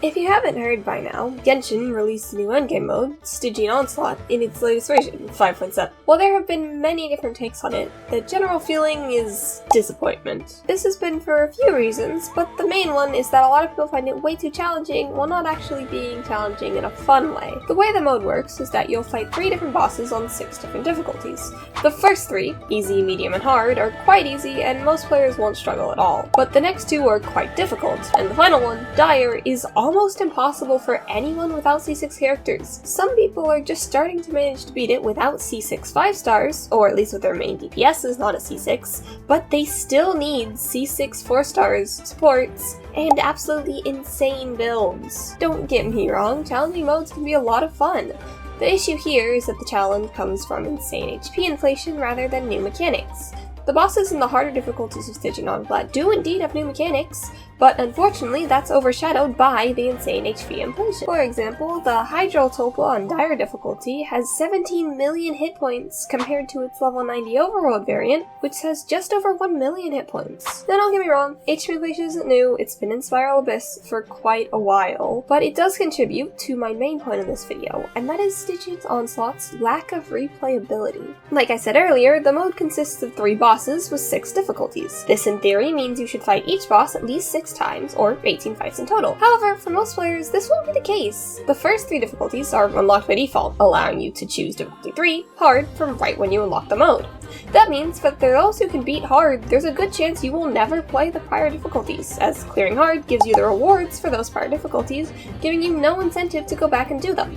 If you haven't heard by now, Genshin released a new endgame mode, Stygian Onslaught, in its latest version, 5.7. While there have been many different takes on it, the general feeling is disappointment. This has been for a few reasons, but the main one is that a lot of people find it way too challenging while not actually being challenging in a fun way. The way the mode works is that you'll fight 3 different bosses on 6 different difficulties. The first 3, easy, medium, and hard, are quite easy and most players won't struggle at all. But the next 2 are quite difficult, and the final one, Dire, is almost impossible for anyone without C6 characters. Some people are just starting to manage to beat it without C6 5 stars, or at least with their main DPS is not a C6, but they still need C6 4 stars, supports, and absolutely insane builds. Don't get me wrong, challenging modes can be a lot of fun. The issue here is that the challenge comes from insane HP inflation rather than new mechanics. The bosses in the harder difficulties of Stygian Onslaught do indeed have new mechanics, but unfortunately that's overshadowed by the insane HP inflation. For example, the Hydro Tulpa on Dire difficulty has 17 million hit points compared to its level 90 Overworld variant, which has just over 1 million hit points. Now don't get me wrong, HP inflation isn't new, it's been in Spiral Abyss for quite a while, but it does contribute to my main point in this video, and that is Stygian Onslaught's lack of replayability. Like I said earlier, the mode consists of 3 bosses with 6 difficulties. This in theory means you should fight each boss at least 6 times, or 18 fights in total. However, for most players, this won't be the case. The first 3 difficulties are unlocked by default, allowing you to choose difficulty 3, hard, from right when you unlock the mode. That means that for those who can beat hard, there's a good chance you will never play the prior difficulties, as clearing hard gives you the rewards for those prior difficulties, giving you no incentive to go back and do them.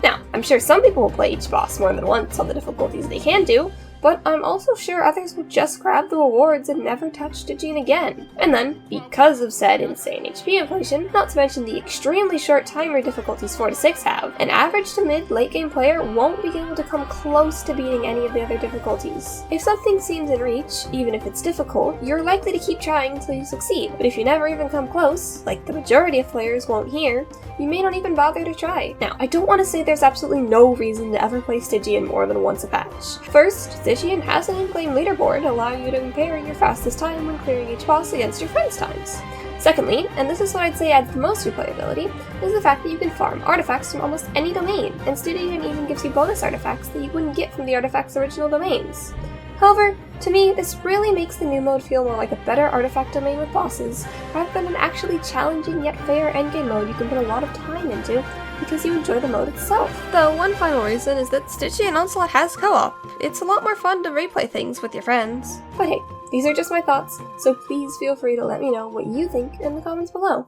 Now, I'm sure some people will play each boss more than once on the difficulties they can do, but I'm also sure others will just grab the rewards and never touch Stygian again. And then, because of said insane HP inflation, not to mention the extremely short timer difficulties 4 to 6 have, an average to mid late game player won't be able to come close to beating any of the other difficulties. If something seems in reach, even if it's difficult, you're likely to keep trying until you succeed, but if you never even come close, like the majority of players won't here, you may not even bother to try. Now, I don't want to say there's absolutely no reason to ever play Stygian more than once a patch. First, Stygian has an in-game leaderboard allowing you to compare your fastest time when clearing each boss against your friends' times. Secondly, and this is what I'd say adds the most replayability, is the fact that you can farm artifacts from almost any domain, and Stygian even gives you bonus artifacts that you wouldn't get from the artifact's original domains. However, to me, this really makes the new mode feel more like a better artifact domain with bosses, rather than an actually challenging yet fair endgame mode you can put a lot of time into, because you enjoy the mode itself. Though one final reason is that Stygian Onslaught has co-op. It's a lot more fun to replay things with your friends. But hey, these are just my thoughts, so please feel free to let me know what you think in the comments below.